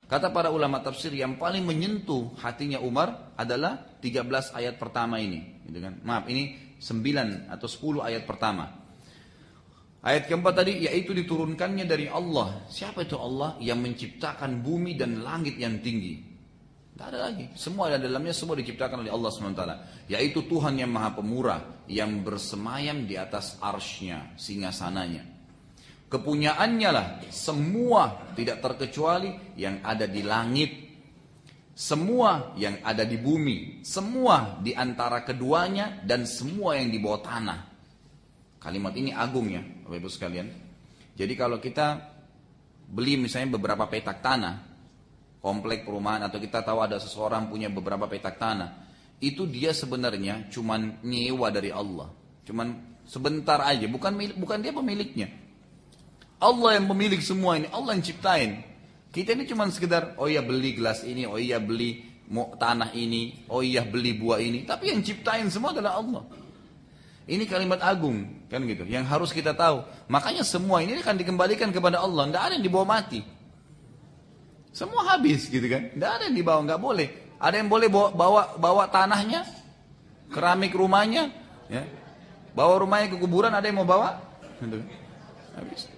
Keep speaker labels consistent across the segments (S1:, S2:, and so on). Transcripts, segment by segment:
S1: Kata para ulama tafsir yang paling menyentuh hatinya Umar adalah 13 ayat pertama ini, gitu kan? Maaf, ini 9 atau 10 ayat pertama. Ayat keempat tadi, yaitu diturunkannya dari Allah. Siapa itu Allah? Yang menciptakan bumi dan langit yang tinggi. Tidak ada lagi. Semua ada dalamnya, semua diciptakan oleh Allah SWT. Yaitu Tuhan yang maha pemurah, yang bersemayam di atas arsy-Nya, singgasananya. Kepunyaannya lah semua tidak terkecuali yang ada di langit, semua yang ada di bumi, semua di antara keduanya, dan semua yang di bawah tanah. Kalimat ini agung ya Bapak Ibu sekalian. Jadi kalau kita beli misalnya beberapa petak tanah, komplek perumahan, atau kita tahu ada seseorang punya beberapa petak tanah, itu dia sebenarnya cuman nyewa dari Allah, cuman sebentar aja, bukan dia pemiliknya. Allah yang pemilik semua ini, Allah yang ciptain. Kita ini cuma sekedar, oh iya beli gelas ini, oh iya beli tanah ini, oh iya beli buah ini. Tapi yang ciptain semua adalah Allah. Ini kalimat agung, kan gitu. Yang harus kita tahu. Makanya semua ini akan dikembalikan kepada Allah. Tidak ada yang dibawa mati. Semua habis gitu kan. Tidak ada yang dibawa, nggak boleh. Ada yang boleh bawa tanahnya, keramik rumahnya, ya. Bawa rumahnya ke kuburan, ada yang mau bawa? Gitu. Habis.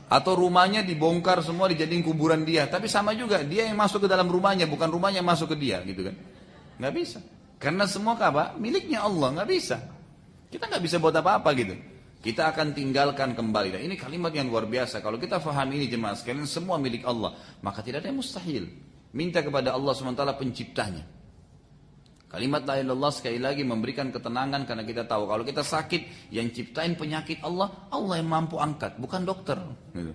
S1: Atau rumahnya dibongkar semua dijadiin kuburan dia, tapi sama juga dia yang masuk ke dalam rumahnya, bukan rumahnya yang masuk ke dia, gitu kan? Nggak bisa, karena semua apa? Miliknya Allah, nggak bisa. Kita nggak bisa buat apa-apa gitu. Kita akan tinggalkan kembali. Dan ini kalimat yang luar biasa. Kalau kita faham ini jemaah sekalian, semua milik Allah, maka tidak ada yang mustahil. Minta kepada Allah SWT penciptanya. Kalimat la ilaha illallah sekali lagi memberikan ketenangan, karena kita tahu kalau kita sakit, yang ciptain penyakit Allah, Allah yang mampu angkat, bukan dokter. Gitu.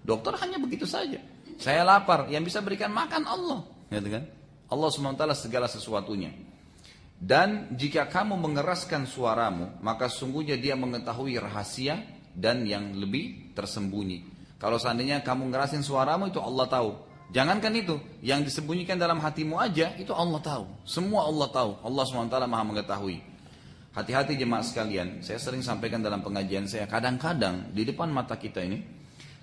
S1: Dokter hanya begitu saja. Saya lapar, yang bisa berikan makan Allah, gitu kan? Allah SWT segala sesuatunya. Dan jika kamu mengeraskan suaramu, maka sungguhnya dia mengetahui rahasia dan yang lebih tersembunyi. Kalau seandainya kamu ngerasin suaramu, itu Allah tahu. Jangankan itu, yang disembunyikan dalam hatimu aja, itu Allah tahu. Semua Allah tahu. Allah SWT maha mengetahui. Hati-hati jemaah sekalian, saya sering sampaikan dalam pengajian saya, kadang-kadang di depan mata kita ini,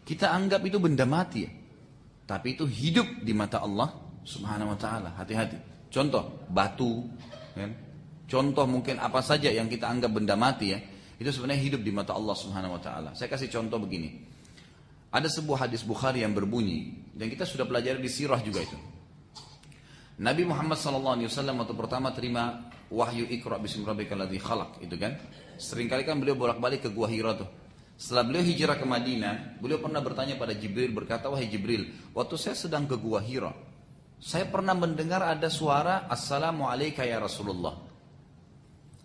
S1: kita anggap itu benda mati ya. Tapi itu hidup di mata Allah Subhanahu wa ta'ala. Hati-hati. Contoh, batu. Kan? Contoh mungkin apa saja yang kita anggap benda mati ya, itu sebenarnya hidup di mata Allah Subhanahu wa ta'ala. Saya kasih contoh begini. Ada sebuah hadis Bukhari yang berbunyi, dan kita sudah pelajari di sirah juga itu. Nabi Muhammad SAW waktu pertama terima wahyu Iqra bismi rabbikal ladzi khalaq, itu kan. Seringkali kan beliau bolak-balik ke Gua Hira tuh. Setelah beliau hijrah ke Madinah, beliau pernah bertanya pada Jibril, berkata, wahai Jibril, waktu saya sedang ke Gua Hira, saya pernah mendengar ada suara Assalamu alayka ya Rasulullah.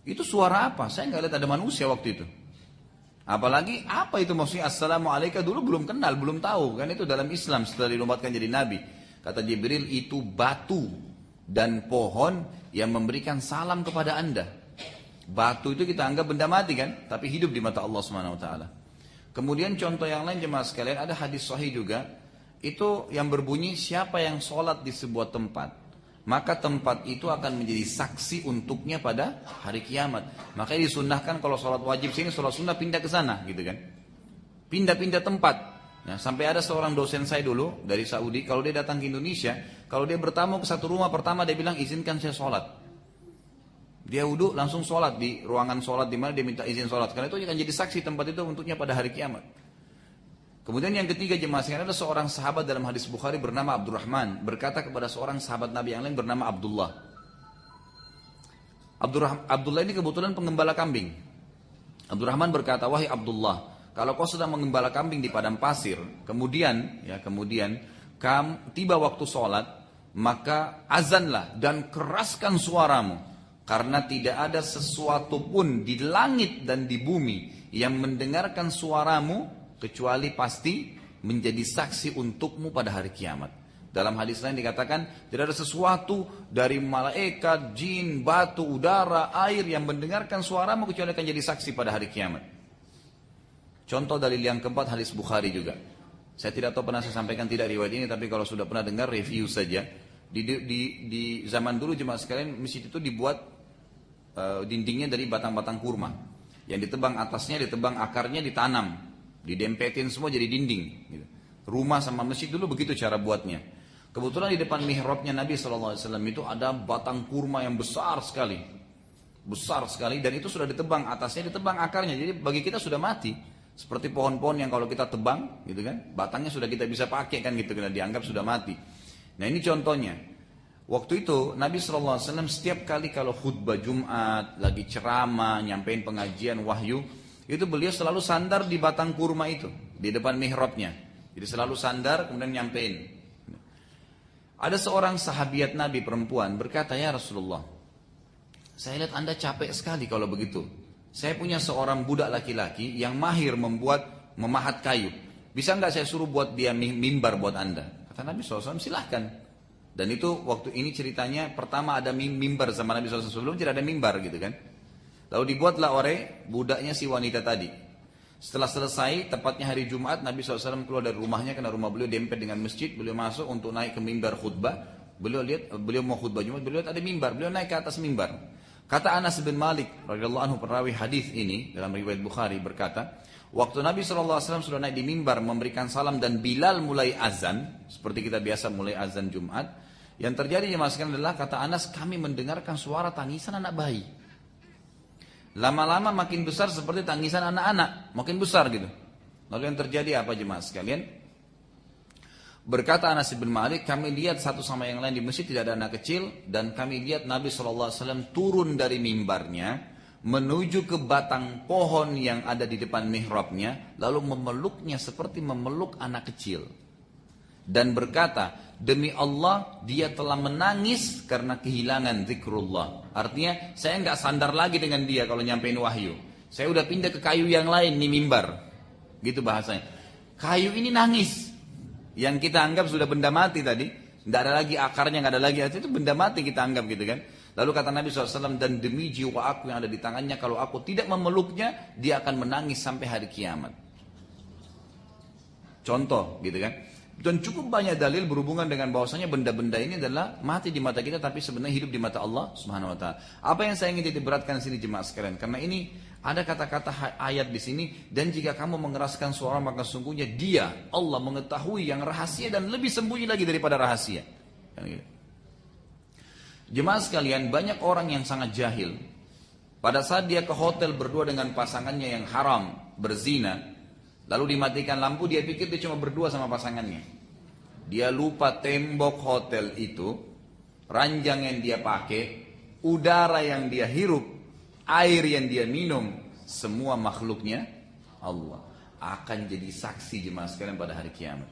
S1: Itu suara apa? Saya nggak lihat ada manusia waktu itu. Apalagi apa itu maksudnya Assalamu alayka, dulu belum kenal, belum tahu. Kan itu dalam Islam setelah dinobatkan jadi Nabi. Kata Jibril, itu batu dan pohon yang memberikan salam kepada anda. Batu itu kita anggap benda mati kan, tapi hidup di mata Allah SWT. Kemudian contoh yang lain jemaah sekalian, ada hadis sahih juga. Itu yang berbunyi, siapa yang sholat di sebuah tempat, maka tempat itu akan menjadi saksi untuknya pada hari kiamat. Makanya disunnahkan kalau sholat wajib sini, sholat sunnah pindah ke sana, gitu kan. Pindah-pindah tempat. Nah, sampai ada seorang dosen saya dulu dari Saudi, kalau dia datang ke Indonesia, kalau dia bertamu ke satu rumah, pertama dia bilang, izinkan saya sholat. Dia wudhu langsung sholat di ruangan sholat, di mana dia minta izin sholat. Karena itu akan jadi saksi tempat itu untuknya pada hari kiamat. Kemudian yang ketiga jemaah sekalian, ada seorang sahabat dalam hadis Bukhari bernama Abdurrahman berkata kepada seorang sahabat Nabi yang lain bernama Abdullah. Abdullah ini kebetulan penggembala kambing. Abdurrahman berkata, wahai Abdullah, kalau kau sedang mengembala kambing di padang pasir, kemudian kamu tiba waktu sholat, maka azanlah dan keraskan suaramu, karena tidak ada sesuatu pun di langit dan di bumi yang mendengarkan suaramu kecuali pasti menjadi saksi untukmu pada hari kiamat. Dalam hadis lain dikatakan, tidak ada sesuatu dari malaikat, jin, batu, udara, air yang mendengarkan suaramu kecuali akan jadi saksi pada hari kiamat. Contoh dalil yang keempat, hadis Bukhari juga. Saya tidak tahu pernah saya sampaikan tidak riwayat ini, tapi kalau sudah pernah dengar review saja. Di zaman dulu jemaah sekalian, masjid itu dibuat dindingnya dari batang-batang kurma. Yang ditebang atasnya, ditebang akarnya, ditanam. Didempetin semua jadi dinding gitu. Rumah sama masjid dulu begitu cara buatnya. Kebetulan di depan mihrabnya Nabi SAW itu ada batang kurma yang besar sekali. Besar sekali, dan itu sudah ditebang, atasnya ditebang akarnya. Jadi bagi kita sudah mati. Seperti pohon-pohon yang kalau kita tebang gitu kan, batangnya sudah kita bisa pakai kan gitu, karena dianggap sudah mati. Nah ini contohnya. Waktu itu Nabi SAW setiap kali kalau khutbah Jumat, lagi ceramah, nyampein pengajian wahyu, itu beliau selalu sandar di batang kurma itu, di depan mihrabnya. Jadi selalu sandar kemudian nyampein. Ada seorang sahabiat Nabi perempuan berkata, "Ya Rasulullah, saya lihat Anda capek sekali kalau begitu. Saya punya seorang budak laki-laki yang mahir memahat kayu. Bisa nggak saya suruh buat dia mimbar buat Anda?" Kata Nabi SAW, "Silahkan." Dan itu waktu ini ceritanya pertama ada mimbar sama Nabi SAW, sebelum tidak ada mimbar gitu kan. Lalu dibuatlah oleh budaknya si wanita tadi. Setelah selesai, tepatnya hari Jumat, Nabi SAW keluar dari rumahnya karena rumah beliau dempet dengan masjid. Beliau masuk untuk naik ke mimbar khutbah. Beliau mau khutbah Jumat, beliau lihat ada mimbar. Beliau naik ke atas mimbar. Kata Anas bin Malik radhiyallahu anhu, perawi hadis ini dalam riwayat Bukhari, berkata, waktu Nabi SAW sudah naik di mimbar memberikan salam dan Bilal mulai azan, seperti kita biasa mulai azan Jumat, yang terjadi jemaah sekalian adalah, kata Anas, kami mendengarkan suara tangisan anak bayi. Lama-lama makin besar seperti tangisan anak-anak, makin besar gitu. Lalu yang terjadi apa jemaah sekalian? Berkata Anas bin Malik, kami lihat satu sama yang lain di masjid tidak ada anak kecil, dan kami lihat Nabi SAW turun dari mimbarnya menuju ke batang pohon yang ada di depan mihrabnya, lalu memeluknya seperti memeluk anak kecil, dan berkata, demi Allah dia telah menangis karena kehilangan zikrullah. Artinya saya nggak sandar lagi dengan dia kalau nyampein wahyu, saya udah pindah ke kayu yang lain nih mimbar, gitu bahasanya. Kayu ini nangis. Yang kita anggap sudah benda mati tadi, tidak ada lagi akarnya, nggak ada lagi, itu benda mati kita anggap gitu kan. Lalu kata Nabi SAW, dan demi jiwa aku yang ada di tangannya, kalau aku tidak memeluknya, dia akan menangis sampai hari kiamat. Contoh gitu kan. Dan cukup banyak dalil berhubungan dengan bahwasanya benda-benda ini adalah mati di mata kita, tapi sebenarnya hidup di mata Allah Subhanahu Wa Taala. Apa yang saya ingin diberatkan sini jemaah sekalian, karena ini ada kata-kata ayat di sini, dan jika kamu mengeraskan suara maka sungguhnya dia, Allah mengetahui yang rahasia dan lebih sembunyi lagi daripada rahasia. Jemaah sekalian, banyak orang yang sangat jahil. Pada saat dia ke hotel berdua dengan pasangannya yang haram, berzina, lalu dimatikan lampu, dia pikir dia cuma berdua sama pasangannya. Dia lupa tembok hotel itu, ranjang yang dia pakai, udara yang dia hirup, air yang dia minum, semua makhluknya Allah akan jadi saksi jemaah sekalian pada hari kiamat.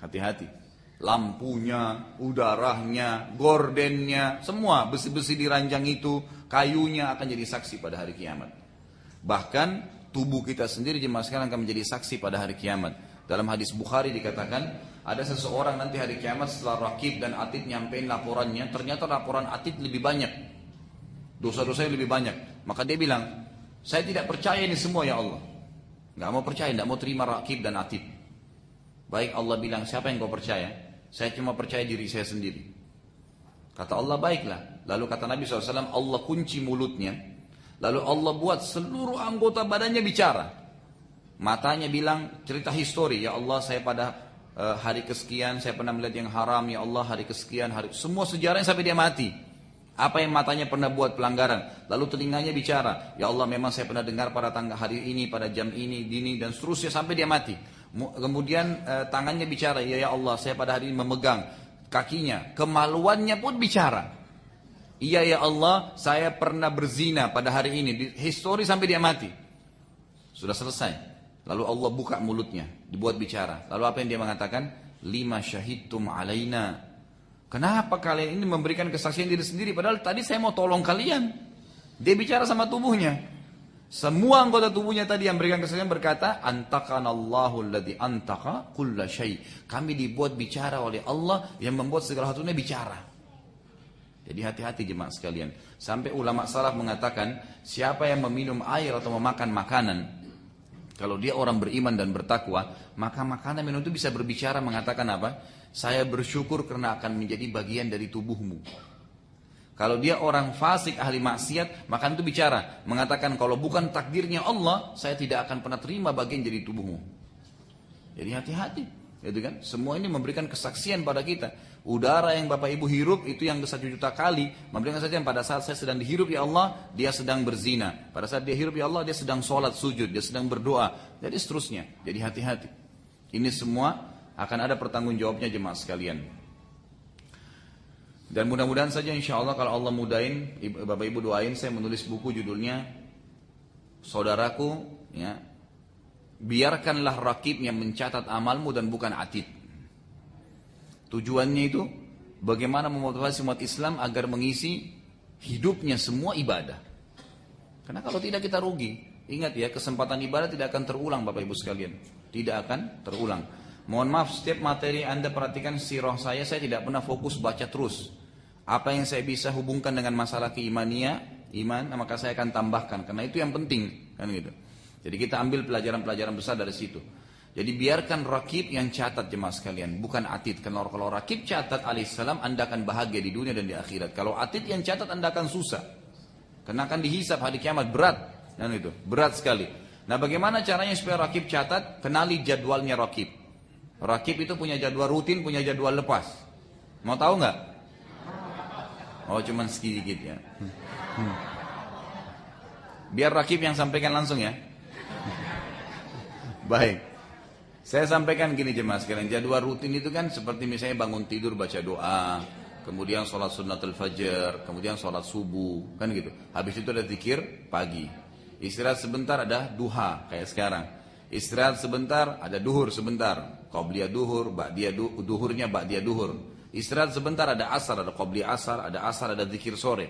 S1: Hati-hati. Lampunya, udaranya, gordennya, semua besi-besi di ranjang itu, kayunya akan jadi saksi pada hari kiamat. Bahkan tubuh kita sendiri jemaah sekalian akan menjadi saksi pada hari kiamat. Dalam hadis Bukhari dikatakan, ada seseorang nanti hari kiamat setelah Raqib dan Atid nyampein laporannya, ternyata laporan Atid lebih banyak, dosa-dosanya lebih banyak. Maka dia bilang, saya tidak percaya ini semua ya Allah. Gak mau percaya, gak mau terima Raqib dan Atid. Baik, Allah bilang, siapa yang kau percaya? Saya cuma percaya diri saya sendiri. Kata Allah, baiklah. Lalu kata Nabi SAW, Allah kunci mulutnya. Lalu Allah buat seluruh anggota badannya bicara. Matanya bilang, cerita histori. Ya Allah, saya pada hari kesekian, saya pernah melihat yang haram. Ya Allah, hari kesekian, semua sejarahnya sampai dia mati. Apa yang matanya pernah buat pelanggaran. Lalu telinganya bicara, ya Allah memang saya pernah dengar pada tanggal hari ini, pada jam ini, dini, dan seterusnya sampai dia mati. Kemudian tangannya bicara, ya Allah saya pada hari ini memegang. Kakinya, kemaluannya pun bicara. Iya ya Allah saya pernah berzina pada hari ini. Histori sampai dia mati. Sudah selesai. Lalu Allah buka mulutnya, dibuat bicara. Lalu apa yang dia mengatakan? Lima syahidtum alaina. Kenapa kalian ini memberikan kesaksian diri sendiri? Padahal tadi saya mau tolong kalian. Dia bicara sama tubuhnya. Semua anggota tubuhnya tadi yang berikan kesaksian berkata, Antakanallahu alladhi antaka kulla syai. Kami dibuat bicara oleh Allah yang membuat segala sesuatunya bicara. Jadi hati-hati jemaah sekalian. Sampai ulama salaf mengatakan, siapa yang meminum air atau memakan makanan, kalau dia orang beriman dan bertakwa, maka makanan minum itu bisa berbicara mengatakan apa? Saya bersyukur karena akan menjadi bagian dari tubuhmu. Kalau dia orang fasik, ahli maksiat, maka itu bicara, mengatakan kalau bukan takdirnya Allah, saya tidak akan pernah terima bagian dari tubuhmu. Jadi hati-hati. Gitu kan? Semua ini memberikan kesaksian pada kita. Udara yang Bapak Ibu hirup itu yang 1 juta kali memberikan kesaksian pada saat saya sedang dihirup ya Allah, dia sedang berzina. Pada saat dia hirup ya Allah, dia sedang sholat sujud, dia sedang berdoa. Jadi seterusnya. Jadi hati-hati. Ini semua akan ada pertanggungjawabnya jemaah sekalian. Dan mudah-mudahan saja insya Allah kalau Allah mudahin, Bapak Ibu doain saya menulis buku judulnya Saudaraku, ya, biarkanlah rakib yang mencatat amalmu dan bukan atid. Tujuannya itu bagaimana memotivasi umat Islam agar mengisi hidupnya semua ibadah. Karena kalau tidak kita rugi. Ingat ya, kesempatan ibadah tidak akan terulang Bapak Ibu sekalian. Tidak akan terulang. Mohon maaf, setiap materi Anda perhatikan sirah saya tidak pernah fokus baca terus. Apa yang saya bisa hubungkan dengan masalah iman, maka saya akan tambahkan. Karena itu yang penting, kan gitu. Jadi kita ambil pelajaran-pelajaran besar dari situ. Jadi biarkan rakib yang catat jemaah sekalian, bukan atid. Kalau rakib catat alaihissalam, Anda akan bahagia di dunia dan di akhirat. Kalau atid yang catat, Anda akan susah. Karena akan dihisab hari kiamat, berat. Dan itu, berat sekali. Nah bagaimana caranya supaya rakib catat? Kenali jadwalnya rakib. Rakib itu punya jadwal rutin, punya jadwal lepas. Mau tahu nggak? Oh cuman sedikit ya. Biar rakib yang sampaikan langsung ya. Baik. Saya sampaikan gini jemaah sekalian, jadwal rutin itu kan seperti misalnya bangun tidur baca doa, kemudian sholat sunnatul fajar, kemudian sholat subuh, kan gitu. Habis itu ada zikir pagi. Istirahat sebentar ada duha kayak sekarang. Istirahat sebentar ada duhur sebentar. Qabliyah duhur, ba'diyah duhurnya ba'diyah duhur. Istirahat sebentar ada asar, ada qabliyah asar, ada zikir sore.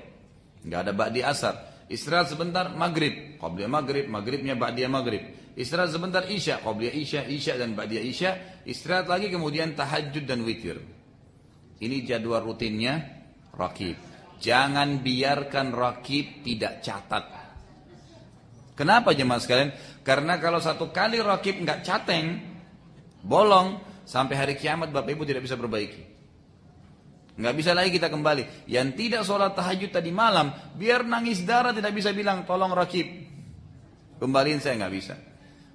S1: Enggak ada ba'di asar. Istirahat sebentar maghrib, qabliyah maghrib, maghribnya ba'diyah maghrib. Istirahat sebentar isya, qabliyah isya, isya dan ba'diyah isya. Istirahat lagi kemudian tahajud dan witir. Ini jadwal rutinnya rakib. Jangan biarkan rakib tidak catat. Kenapa jemaah sekalian? Karena kalau satu kali rakib nggak cateng, bolong, sampai hari kiamat Bapak Ibu tidak bisa perbaiki. Nggak bisa lagi kita kembali. Yang tidak sholat tahajud tadi malam, biar nangis darah tidak bisa bilang tolong rakib, kembaliin saya, nggak bisa.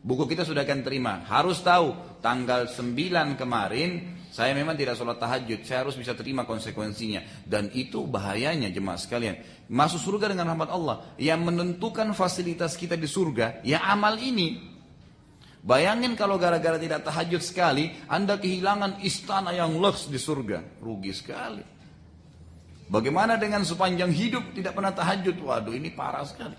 S1: Buku kita sudah akan terima. Harus tahu tanggal 9 kemarin saya memang tidak sholat tahajud. Saya harus bisa terima konsekuensinya. Dan itu bahayanya jemaah sekalian. Masuk surga dengan rahmat Allah. Yang menentukan fasilitas kita di surga, ya amal ini. Bayangin kalau gara-gara tidak tahajud sekali, Anda kehilangan istana yang luks di surga. Rugi sekali. Bagaimana dengan sepanjang hidup tidak pernah tahajud? Waduh ini parah sekali.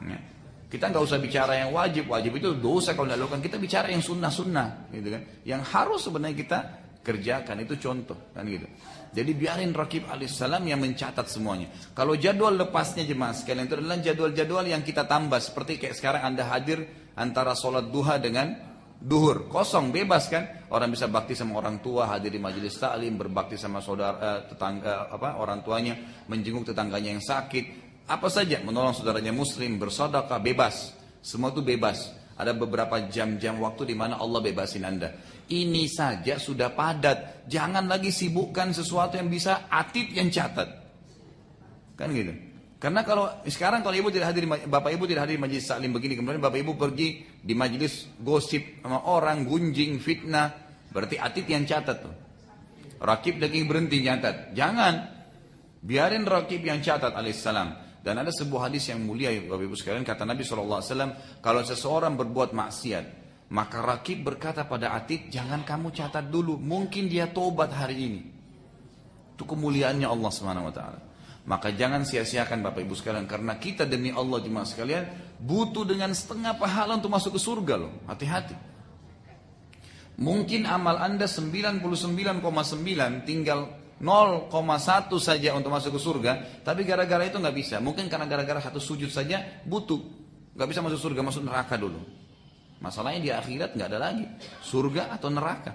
S1: Ya. Kita nggak usah bicara yang wajib itu dosa kalau tidak lakukan. Kita bicara yang sunnah, gitu kan? Yang harus sebenarnya kita kerjakan, itu contoh, kan gitu. Jadi biarin rakib alaihissalam yang mencatat semuanya. Kalau jadwal lepasnya jemaah sekalian itu adalah jadwal-jadwal yang kita tambah. Seperti kayak sekarang Anda hadir antara sholat duha dengan duhur, kosong, bebas kan? Orang bisa bakti sama orang tua, hadir di majelis taklim, berbakti sama saudara, tetangga, orang tuanya, menjenguk tetangganya yang sakit. Apa saja, menolong saudaranya muslim, bersedekah, bebas. Semua itu bebas. Ada beberapa jam-jam waktu di mana Allah bebasin Anda. Ini saja sudah padat. Jangan lagi sibukkan sesuatu yang bisa atid yang catat. Kan gitu. Karena kalau sekarang kalau ibu tidak hadir, bapak ibu tidak hadir di majelis taklim begini, kemudian bapak ibu pergi di majelis gosip sama orang, gunjing, fitnah, berarti atid yang catat tuh. Rakib daging berhenti nyatat. Jangan. Biarin rakib yang catat alaihissalam. Dan ada sebuah hadis yang mulia Bapak Ibu sekalian, kata Nabi SAW, kalau seseorang berbuat maksiat, maka rakib berkata pada atid, jangan kamu catat dulu, mungkin dia tobat hari ini. Itu kemuliaannya Allah SWT. Maka jangan sia-siakan Bapak Ibu sekalian, karena kita demi Allah jemaah sekalian, butuh dengan setengah pahala untuk masuk ke surga loh, hati-hati. Mungkin amal Anda 99,9 tinggal 0,1 saja untuk masuk ke surga, tapi gara-gara itu nggak bisa. Mungkin karena gara-gara satu sujud saja butuh, nggak bisa masuk surga, masuk neraka dulu. Masalahnya di akhirat nggak ada lagi surga atau neraka.